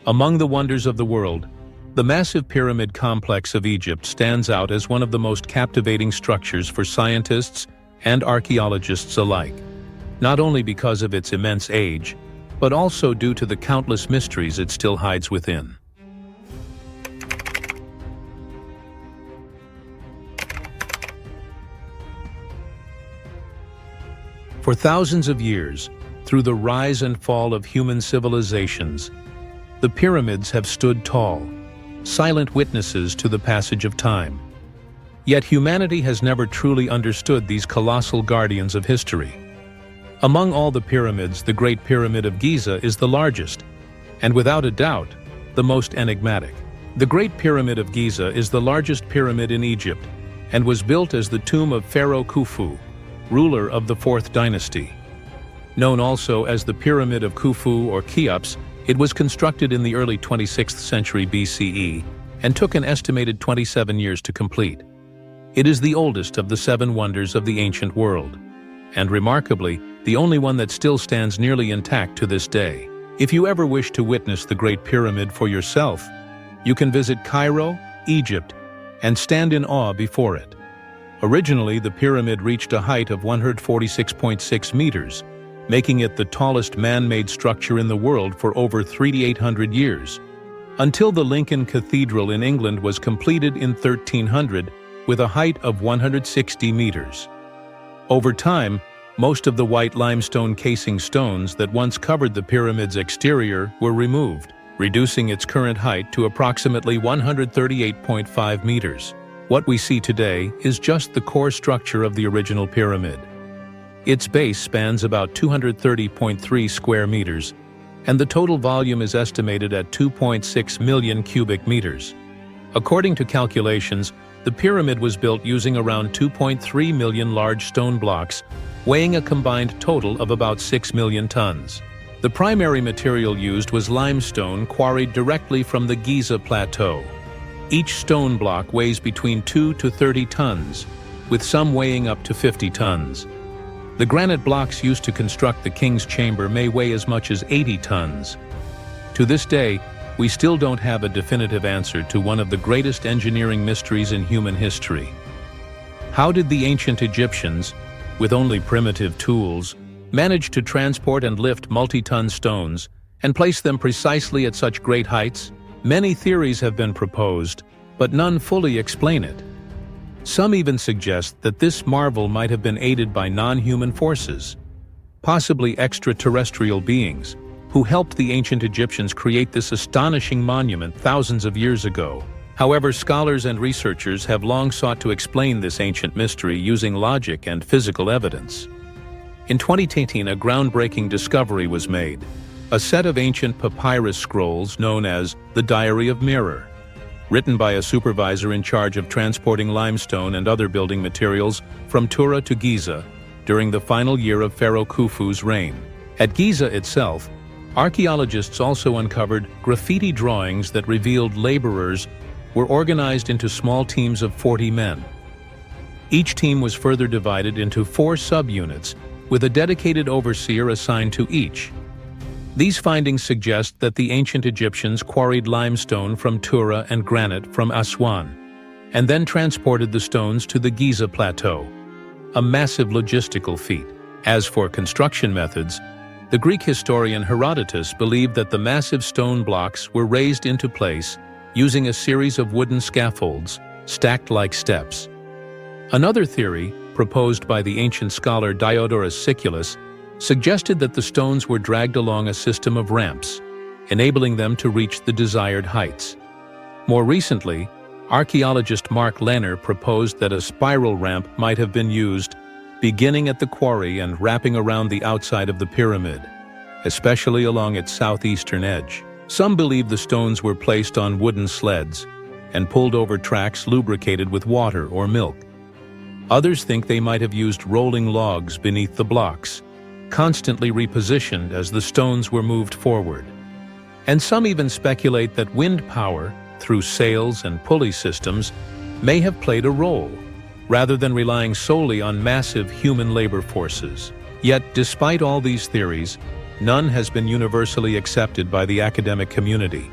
Among the wonders of the world, the massive pyramid complex of Egypt stands out as one of the most captivating structures for scientists and archaeologists alike, not only because of its immense age, but also due to the countless mysteries it still hides within. For thousands of years, through the rise and fall of human civilizations, the pyramids have stood tall, silent witnesses to the passage of time. Yet humanity has never truly understood these colossal guardians of history. Among all the pyramids, the Great Pyramid of Giza is the largest, and without a doubt, the most enigmatic. The Great Pyramid of Giza is the largest pyramid in Egypt and was built as the tomb of Pharaoh Khufu, ruler of the 4th dynasty. Known also as the Pyramid of Khufu or Cheops, it was constructed in the early 26th century BCE and took an estimated 27 years to complete. It is the oldest of the 7 wonders of the ancient world, and remarkably, the only one that still stands nearly intact to this day. If you ever wish to witness the Great Pyramid for yourself, you can visit Cairo, Egypt, and stand in awe before it. Originally, the pyramid reached a height of 146.6 meters, making it the tallest man-made structure in the world for over 3,800 years, until the Lincoln Cathedral in England was completed in 1300 with a height of 160 meters. Over time, most of the white limestone casing stones that once covered the pyramid's exterior were removed, reducing its current height to approximately 138.5 meters. What we see today is just the core structure of the original pyramid. Its base spans about 230.3 square meters, and the total volume is estimated at 2.6 million cubic meters. According to calculations, the pyramid was built using around 2.3 million large stone blocks, weighing a combined total of about 6 million tons. The primary material used was limestone quarried directly from the Giza Plateau. Each stone block weighs between 2 to 30 tons, with some weighing up to 50 tons. The granite blocks used to construct the king's chamber may weigh as much as 80 tons. To this day, we still don't have a definitive answer to one of the greatest engineering mysteries in human history. How did the ancient Egyptians, with only primitive tools, manage to transport and lift multi-ton stones and place them precisely at such great heights? Many theories have been proposed, but none fully explain it. Some even suggest that this marvel might have been aided by non-human forces, possibly extraterrestrial beings, who helped the ancient Egyptians create this astonishing monument thousands of years ago. However, scholars and researchers have long sought to explain this ancient mystery using logic and physical evidence. In 2018, a groundbreaking discovery was made: a set of ancient papyrus scrolls known as the Diary of Mirror, written by a supervisor in charge of transporting limestone and other building materials from Tura to Giza during the final year of Pharaoh Khufu's reign. At Giza itself, archaeologists also uncovered graffiti drawings that revealed laborers were organized into small teams of 40 men. Each team was further divided into 4 subunits, with a dedicated overseer assigned to each. These findings suggest that the ancient Egyptians quarried limestone from Tura and granite from Aswan, and then transported the stones to the Giza Plateau, a massive logistical feat. As for construction methods, the Greek historian Herodotus believed that the massive stone blocks were raised into place using a series of wooden scaffolds stacked like steps. Another theory, proposed by the ancient scholar Diodorus Siculus, suggested that the stones were dragged along a system of ramps, enabling them to reach the desired heights. More recently, archaeologist Mark Lehner proposed that a spiral ramp might have been used, beginning at the quarry and wrapping around the outside of the pyramid, especially along its southeastern edge. Some believe the stones were placed on wooden sleds and pulled over tracks lubricated with water or milk. Others think they might have used rolling logs beneath the blocks, constantly repositioned as the stones were moved forward. And some even speculate that wind power, through sails and pulley systems, may have played a role, rather than relying solely on massive human labor forces. Yet, despite all these theories, none has been universally accepted by the academic community.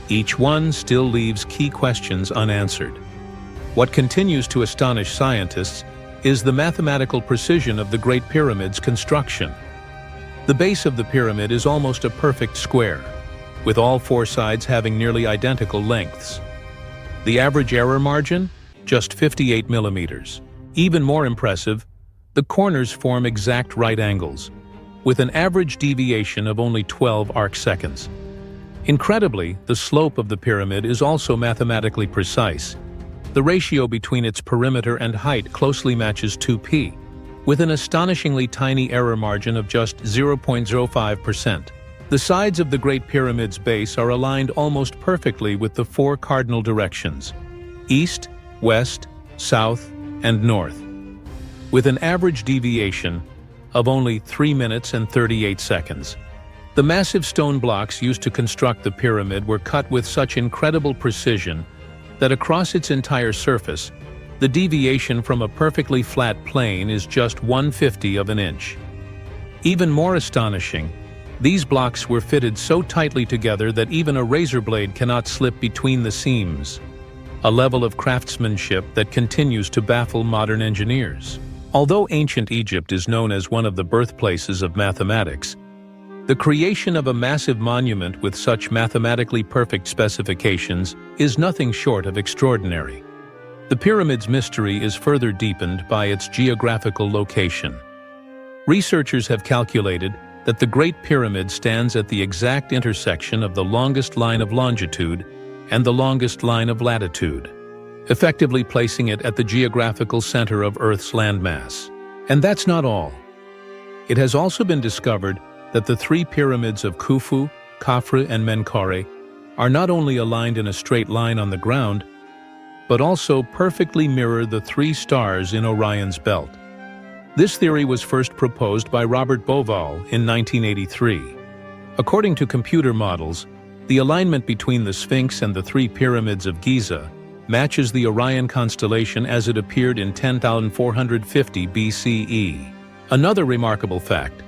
Each one still leaves key questions unanswered. What continues to astonish scientists is the mathematical precision of the Great Pyramid's construction. The base of the pyramid is almost a perfect square, with all four sides having nearly identical lengths. The average error margin? Just 58 millimeters. Even more impressive, the corners form exact right angles, with an average deviation of only 12 arcseconds. Incredibly, the slope of the pyramid is also mathematically precise. The ratio between its perimeter and height closely matches 2p, with an astonishingly tiny error margin of just 0.05%. The sides of the Great Pyramid's base are aligned almost perfectly with the four cardinal directions: east, west, south, and north, with an average deviation of only 3 minutes and 38 seconds. The massive stone blocks used to construct the pyramid were cut with such incredible precision that across its entire surface, the deviation from a perfectly flat plane is just 1/50 of an inch. Even more astonishing, these blocks were fitted so tightly together that even a razor blade cannot slip between the seams, a level of craftsmanship that continues to baffle modern engineers. Although ancient Egypt is known as one of the birthplaces of mathematics, the creation of a massive monument with such mathematically perfect specifications is nothing short of extraordinary. The pyramid's mystery is further deepened by its geographical location. Researchers have calculated that the Great Pyramid stands at the exact intersection of the longest line of longitude and the longest line of latitude, effectively placing it at the geographical center of Earth's landmass. And that's not all. It has also been discovered that the three pyramids of Khufu, Khafre, and Menkaure are not only aligned in a straight line on the ground, but also perfectly mirror the three stars in Orion's belt. This theory was first proposed by Robert Bauval in 1983. According to computer models, the alignment between the Sphinx and the three pyramids of Giza matches the Orion constellation as it appeared in 10,450 BCE. Another remarkable fact: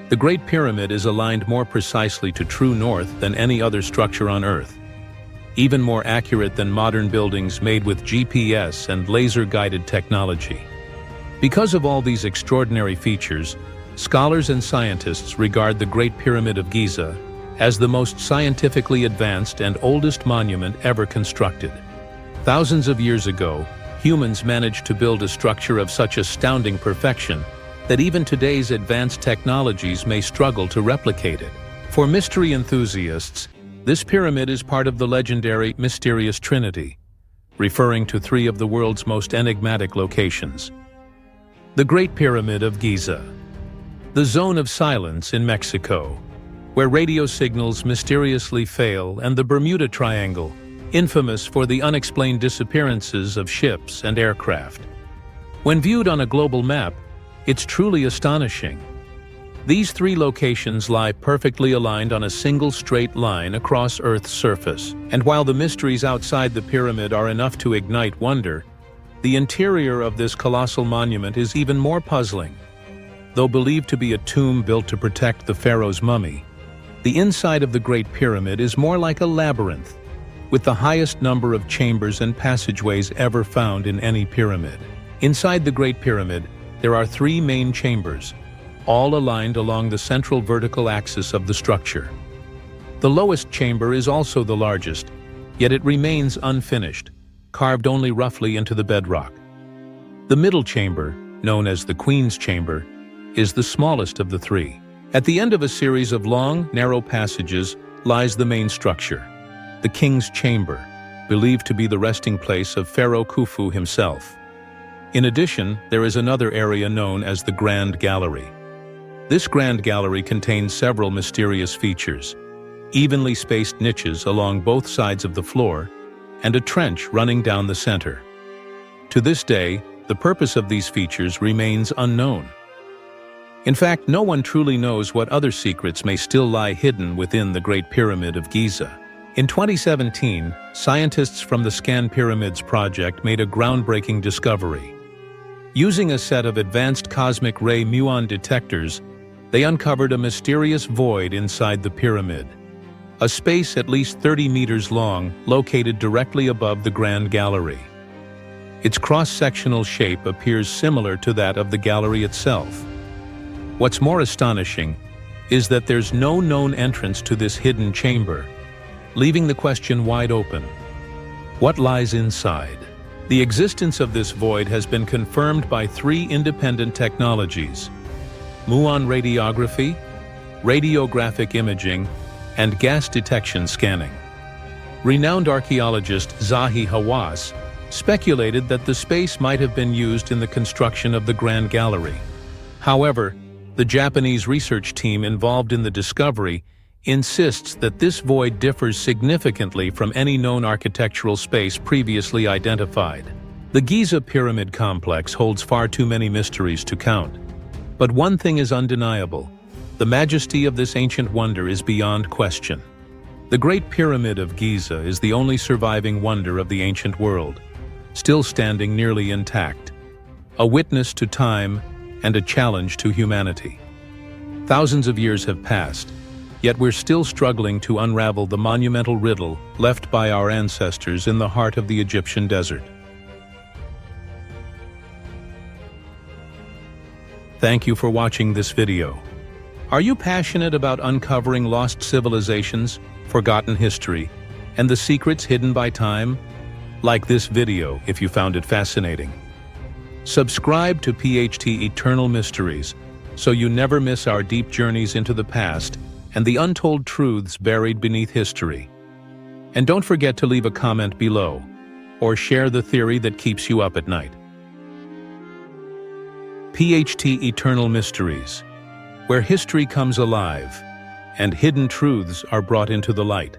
the Great Pyramid is aligned more precisely to true north than any other structure on Earth, even more accurate than modern buildings made with GPS and laser-guided technology. Because of all these extraordinary features, scholars and scientists regard the Great Pyramid of Giza as the most scientifically advanced and oldest monument ever constructed. Thousands of years ago, humans managed to build a structure of such astounding perfection that even today's advanced technologies may struggle to replicate it. For mystery enthusiasts, this pyramid is part of the legendary Mysterious Trinity, referring to three of the world's most enigmatic locations. The Great Pyramid of Giza, the Zone of Silence in Mexico, where radio signals mysteriously fail, and the Bermuda Triangle, infamous for the unexplained disappearances of ships and aircraft. When viewed on a global map, it's truly astonishing. These three locations lie perfectly aligned on a single straight line across Earth's surface. And while the mysteries outside the pyramid are enough to ignite wonder, the interior of this colossal monument is even more puzzling. Though believed to be a tomb built to protect the pharaoh's mummy, the inside of the Great Pyramid is more like a labyrinth, with the highest number of chambers and passageways ever found in any pyramid. Inside the Great Pyramid, there are three main chambers, all aligned along the central vertical axis of the structure. The lowest chamber is also the largest, yet it remains unfinished, carved only roughly into the bedrock. The middle chamber, known as the Queen's Chamber, is the smallest of the three. At the end of a series of long, narrow passages lies the main structure, the King's Chamber, believed to be the resting place of Pharaoh Khufu himself. In addition, there is another area known as the Grand Gallery. This Grand Gallery contains several mysterious features, evenly spaced niches along both sides of the floor, and a trench running down the center. To this day, the purpose of these features remains unknown. In fact, no one truly knows what other secrets may still lie hidden within the Great Pyramid of Giza. In 2017, scientists from the Scan Pyramids project made a groundbreaking discovery. Using a set of advanced cosmic ray muon detectors, they uncovered a mysterious void inside the pyramid. a space at least 30 meters long located directly above the Grand Gallery. Its cross-sectional shape appears similar to that of the gallery itself. What's more astonishing is that there's no known entrance to this hidden chamber, leaving the question wide open. What lies inside? The existence of this void has been confirmed by 3 independent technologies: muon radiography, radiographic imaging, and gas detection scanning. Renowned archaeologist Zahi Hawass speculated that the space might have been used in the construction of the Grand Gallery. However, the Japanese research team involved in the discovery insists that this void differs significantly from any known architectural space previously identified. The Giza Pyramid complex holds far too many mysteries to count. But one thing is undeniable: the majesty of this ancient wonder is beyond question. The Great Pyramid of Giza is the only surviving wonder of the ancient world, still standing nearly intact, a witness to time and a challenge to humanity. Thousands of years have passed, yet we're still struggling to unravel the monumental riddle left by our ancestors in the heart of the Egyptian desert. Thank you for watching this video. Are you passionate about uncovering lost civilizations, forgotten history, and the secrets hidden by time? Like this video if you found it fascinating. Subscribe to PHT Eternal Mysteries so you never miss our deep journeys into the past and the untold truths buried beneath history. And don't forget to leave a comment below or share the theory that keeps you up at night. PHT Eternal Mysteries, where history comes alive and hidden truths are brought into the light.